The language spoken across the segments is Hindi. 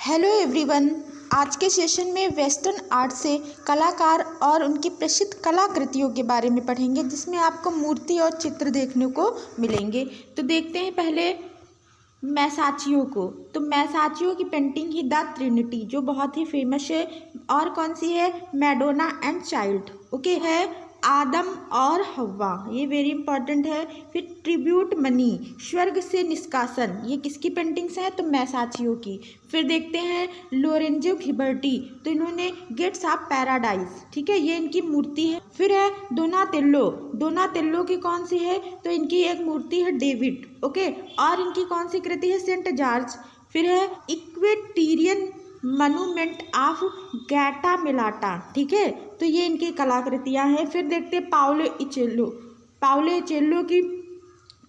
Hello everyone. आज के सेशन में वेस्टर्न आर्ट से कलाकार और उनकी प्रसिद्ध कलाकृतियों के बारे में पढ़ेंगे, जिसमें आपको मूर्ति और चित्र देखने को मिलेंगे। तो देखते हैं पहले मैसाचियो को। तो मैसाचियो की पेंटिंग ही द ट्रिनिटी, जो बहुत ही फेमस है। और कौन सी है? Madonna and child. ओके, है आदम और हव्वा, ये वेरी इंपॉर्टेंट है। फिर ट्रिब्यूट मनी, स्वर्ग से निष्कासन, ये किसकी पेंटिंग्स हैं? तो मैसाचियो की। फिर देखते हैं लोरेंजो घिबर्टी, तो इन्होंने गेट्स ऑफ पैराडाइज, ठीक है, ये इनकी मूर्ति है। फिर है डोनातेल्लो, डोनातेल्लो की कौन सी है? तो इनकी एक मूर्ति है डेविड। ओके, और इनकी कौन सी कृति है? Saint George. फिर है इक्वेटेरियन मॉन्यूमेंट ऑफ गैटा मिलाटा, ठीक है, तो ये इनकी कलाकृतियां हैं। फिर देखते हैं पाउलो इचेल्लो, पाउलो इचेल्लो की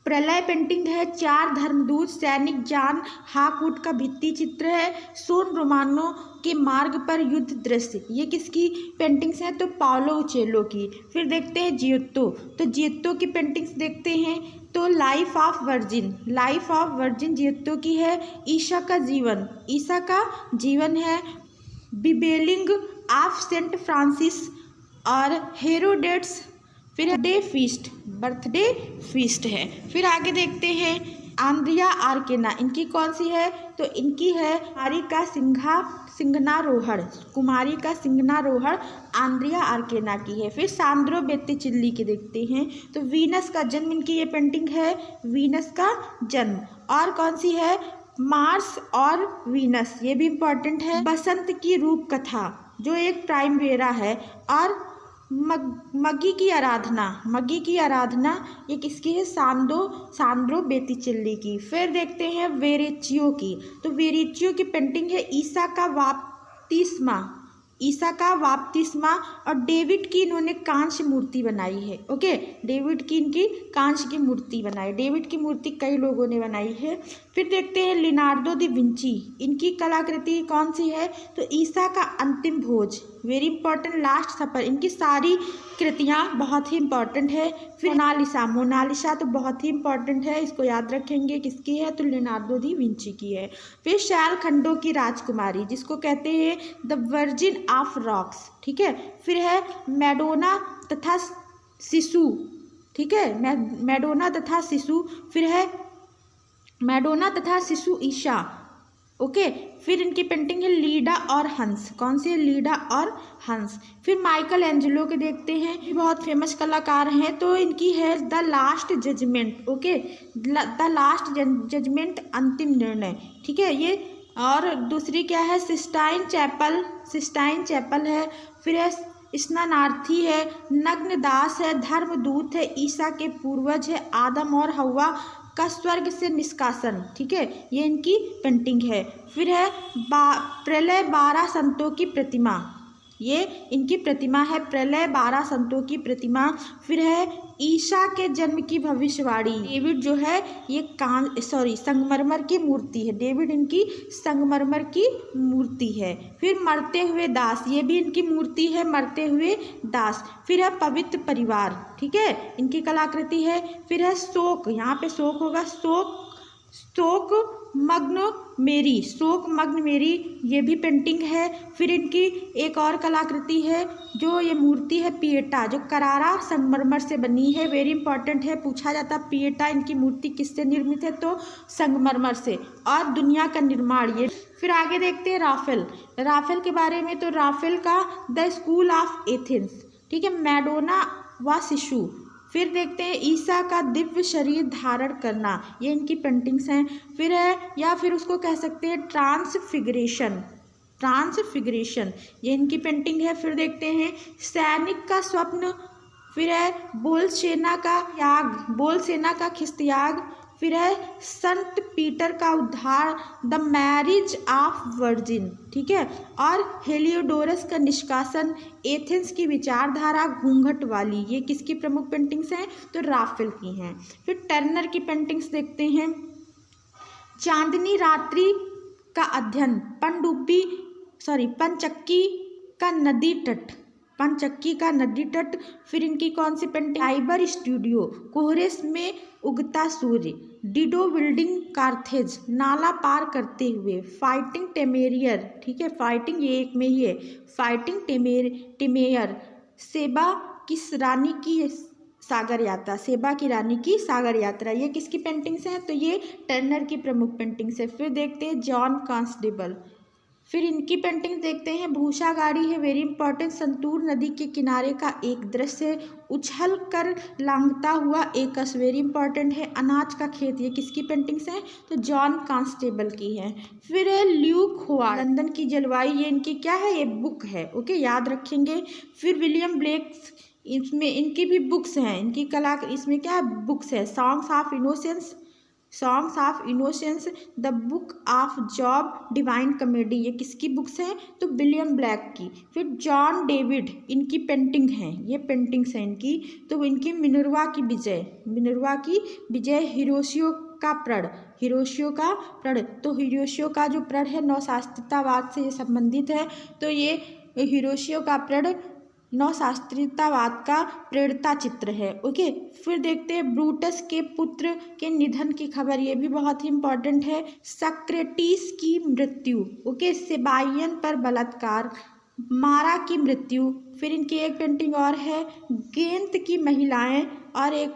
प्रलय पेंटिंग है। चार धर्मदूत, सैनिक जॉन हाकवुड का भित्ति चित्र है। सोन रोमानो के मार्ग पर युद्ध दृश्य, ये किसकी पेंटिंग्स हैं? तो पाउलो उचेल्लो की। फिर देखते हैं जियोत्तो, तो जियोत्तो की पेंटिंग्स देखते हैं। तो life of Virgin, life of Virgin Giotto की है। ईसा का जीवन, ईसा का जीवन है। बिबेलिंग ऑफ सेंट फ्रांसिस और हेरोडेट्स। फिर डे फीस्ट, बर्थडे फीस्ट है। फिर आगे देखते हैं आंद्रिया आर्केना, इनकी कौन सी है? तो इनकी है कुमारी का सिंघनारोहण, कुमारी का सिंघनारोहण आंद्रिया आर्केना की है। फिर सांद्रो बेत्तिचिल्ली की देखते हैं। तो वीनस का जन्म, इनकी ये पेंटिंग है वीनस का जन्म। और कौन सी है? मार्स और वीनस, ये भी इम्पॉर्टेंट है। बसंत की रूप कथा, जो एक प्राइमवेरा है। और मगी की आराधना, मगी की आराधना, ये किसकी है? सांद्रो बेत्तिचिल्ली की। फिर देखते हैं वेरेचियो की, तो वेरेचियो की पेंटिंग है ईसा का वापतिस्मा, ईसा का वापतिस्मा। और डेविड की इन्होंने कांस्य मूर्ति बनाई है। ओके, डेविड की इनकी कांस्य की मूर्ति बनाई। डेविड की मूर्ति कई लोगों ने बनाई है। फिर देखते हैं लिनार्डो दी विंची, इनकी कलाकृति कौन सी है? तो ईसा का अंतिम भोज, वेरी इंपॉर्टेंट, लास्ट सफर, इनकी सारी कृतियाँ बहुत ही इंपॉर्टेंट है। फिर मोनालिसा, मोनालिसा तो बहुत ही इंपॉर्टेंट है, इसको याद रखेंगे, किसकी है? तो लिनार्डो दी विंची की है। फिर शैल खंडो की राजकुमारी, जिसको कहते हैं द वर्जिन ऑफ रॉक्स, ठीक है। फिर है मैडोना तथा शिशु, ठीक है, मैडोना तथा शिशु। फिर है मैडोना तथा शिशु ईशा। ओके, फिर इनकी पेंटिंग है लीडा और हंस, कौन सी है? लीडा और हंस। फिर माइकल एंजेलो के देखते हैं, ये बहुत फेमस कलाकार हैं। तो इनकी है the last judgement. Okay, the last judgement, अंतिम निर्णय, ठीक है, ये। और दूसरी क्या है? सिस्टाइन चैपल, सिस्टाइन चैपल है। फिर है स्नानार्थी है, नग्न दास है, धर्मदूत है, ईसा के पूर्वज है, आदम और हव्वा का स्वर्ग से निष्कासन, ठीक है, ये इनकी पेंटिंग है। फिर है प्रलय 12 संतों की प्रतिमा, ये इनकी प्रतिमा है, प्रलय 12 संतों की प्रतिमा। फिर है ईशा के जन्म की भविष्यवाणी, डेविड जो है ये संगमरमर की मूर्ति है, डेविड इनकी संगमरमर की मूर्ति है। फिर मरते हुए दास, ये भी इनकी मूर्ति है, मरते हुए दास। फिर है पवित्र परिवार, ठीक है, इनकी कलाकृति है। फिर है शोक, यहाँ पे शोक होगा, शोक मग्न मेरी, शोक मग्न मेरी, ये भी पेंटिंग है। फिर इनकी एक और कलाकृति है, जो ये मूर्ति है पिएटा, जो करारा संगमरमर से बनी है, वेरी इंपॉर्टेंट है, पूछा जाता पिएटा इनकी मूर्ति किससे निर्मित है? तो संगमरमर से। और दुनिया का निर्माण, ये। फिर आगे देखते हैं राफेल, राफेल के बारे में। तो राफेल का द स्कूल ऑफ एथेंस, ठीक है, मैडोना व शिशु। फिर देखते हैं ईसा का दिव्य शरीर धारण करना, ये इनकी पेंटिंग्स हैं। फिर है, या फिर उसको कह सकते हैं ट्रांसफिगरेशन, ट्रांसफिगरेशन, ये इनकी पेंटिंग है। फिर देखते हैं सैनिक का स्वप्न। फिर है बोलसेना का याग, बोलसेना का खिस्तयाग। फिर है संत पीटर का उद्धार, द मैरिज ऑफ वर्जिन, ठीक है। और हेलियोडोरस का निष्कासन, एथेंस की विचारधारा घूंघट वाली, ये किसकी प्रमुख पेंटिंग्स हैं? तो राफेल की हैं। फिर टर्नर की पेंटिंग्स देखते हैं। चांदनी रात्रि का अध्ययन, पंचक्की का नदी तट, पंचक्की का नदी तट। फिर इनकी कौन सी पेंटिंग, साइबर स्टूडियो, कोहरेस में उगता सूर्य, डिडो बिल्डिंग कार्थेज, नाला पार करते हुए, फाइटिंग टेमेरियर, ठीक है, फाइटिंग ये एक में ही है, फाइटिंग टेमेयर, सेबा किस रानी की सागर यात्रा, सेबा की रानी की सागर यात्रा। ये किसकी पेंटिंग्स हैं, तो ये टर्नर की प्रमुख पेंटिंग्स है। फिर देखते हैं जॉन कांस्टेबल। फिर इनकी पेंटिंग देखते हैं, भूषा गाड़ी है वेरी इंपॉर्टेंट, संतूर नदी के किनारे का एक दृश्य, उछल कर लांघता हुआ एकस वेरी इंपॉर्टेंट है, अनाज का खेत, ये किसकी पेंटिंग्स हैं, तो जॉन कांस्टेबल की है। फिर है ल्यूक हुआ, लंदन की जलवायु, ये इनकी क्या है, ये बुक है, ओके, याद रखेंगे। फिर विलियम ब्लेक, इसमें इनकी भी बुक्स हैं, इनकी कला, इसमें क्या बुक्स है, songs of innocence, the book of job, divine comedy, ये किसकी बुक्स हैं, तो विलियम ब्लैक की। फिर जॉन डेविड, इनकी पेंटिंग है, ये पेंटिंग्स हैं इनकी, तो इनकी मिनर्वा की विजय, हिरोशियो का प्रण, तो हिरोशियो का जो प्रण है नवशास्त्रीयतावाद से संबंधित है, तो ये हिरोशियो का प्रण नवशास्त्रीयतावाद का प्रेरणा चित्र है, ओके। फिर देखते हैं ब्रूटस के पुत्र के निधन की खबर, ये भी बहुत ही इंपॉर्टेंट है। सक्रेटिस की मृत्यु, ओके, सेबाइयन पर बलात्कार, मारा की मृत्यु। फिर इनकी एक पेंटिंग और है, गेंत की महिलाएं, और एक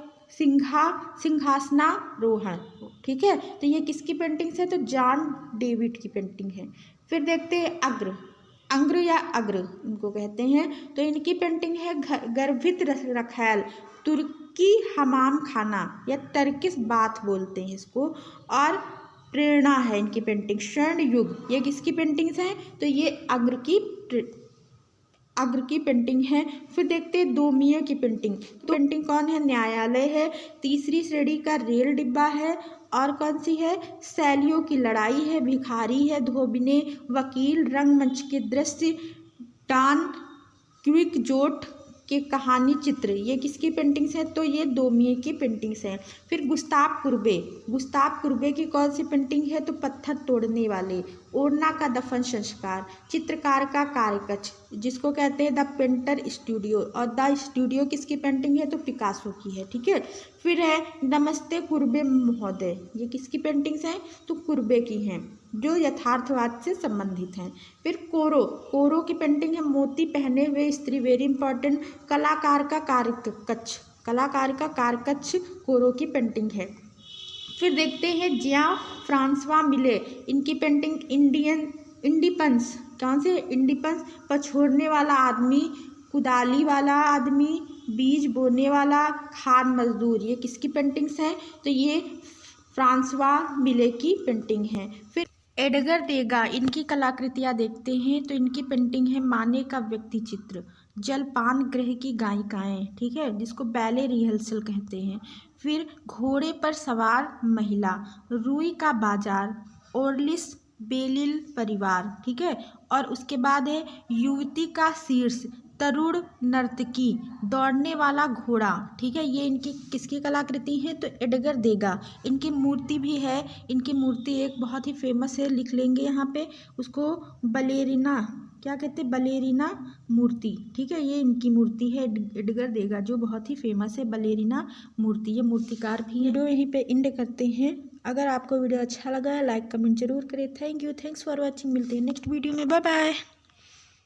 सिंहासनारोहण, ठीक है, तो ये किसकी पेंटिंग्स है, तो जॉन डेविड की पेंटिंग है। फिर देखते हैं अग्र या अग्र इनको कहते हैं, तो इनकी पेंटिंग है गर्भित रखैल, तुर्की हमाम खाना या टर्किश बाथ बोलते हैं इसको, और प्रेरणा है इनकी पेंटिंग, स्वर्ण युग, ये किसकी पेंटिंग्स हैं, तो ये अग्र की पेंटिंग है। फिर देखते हैं दोमिया की पेंटिंग, तो पेंटिंग कौन है, न्यायालय है, तीसरी श्रेणी का रेल डिब्बा है, और कौन सी है, शैलियों की लड़ाई है, भिखारी है, धोबिने, वकील, रंगमंच के दृश्य, डॉन क्विक्सोट के कहानी चित्र, ये किसकी पेंटिंग्स हैं, तो ये दोमिये की पेंटिंग्स हैं। फिर गुस्ताव कुर्बे की कौन सी पेंटिंग है, तो पत्थर तोड़ने वाले, ओरना का दफन संस्कार, चित्रकार का कार्यकक्ष, जिसको कहते हैं द पेंटर स्टूडियो, और द स्टूडियो किसकी पेंटिंग है, तो पिकासो की है, ठीक है। फिर है नमस्ते कुर्बे महोदय, ये किसकी पेंटिंग्स हैं, तो कुर्बे की हैं, जो यथार्थवाद से संबंधित हैं। फिर कोरो की पेंटिंग है, मोती पहने हुए स्त्री वेरी इंपॉर्टेंट, कलाकार का कार्यकक्ष कोरो की पेंटिंग है। फिर देखते हैं जिया फ्रांसवा मिले, इनकी पेंटिंग इंडिपेंस, कौन से इंडिपेंस, पछोड़ने वाला आदमी, कुदाली वाला आदमी, बीज बोने वाला, खान मजदूर, ये किसकी पेंटिंग्स हैं, तो ये फ्रांसवा मिले की पेंटिंग है। फिर एडगर देगा, इनकी कलाकृतियाँ देखते हैं, तो इनकी पेंटिंग है माने का व्यक्ति चित्र, जलपान गृह की गायिकाएँ, ठीक है, जिसको बैले रिहर्सल कहते हैं। फिर घोड़े पर सवार महिला, रुई का बाजार, ओरलिस बेलिल परिवार, ठीक है, और उसके बाद है युवती का शीर्ष, तरुण नर्तकी, दौड़ने वाला घोड़ा, ठीक है, ये इनकी किसकी कलाकृति है, तो एडगर देगा। इनकी मूर्ति भी है, इनकी मूर्ति एक बहुत ही फेमस है, लिख लेंगे यहाँ पे उसको, बलेरिना, क्या कहते हैं, बलेरिना मूर्ति, ठीक है, ये इनकी मूर्ति है एडगर देगा, जो बहुत ही फेमस है, बलेरिना मूर्ति, ये मूर्तिकार भी है। वीडियो यहीं पे एंड करते हैं। अगर आपको वीडियो अच्छा लगा है लाइक कमेंट जरूर करें। Thank you, thanks for watching, मिलते हैं नेक्स्ट वीडियो में, बाय बाय।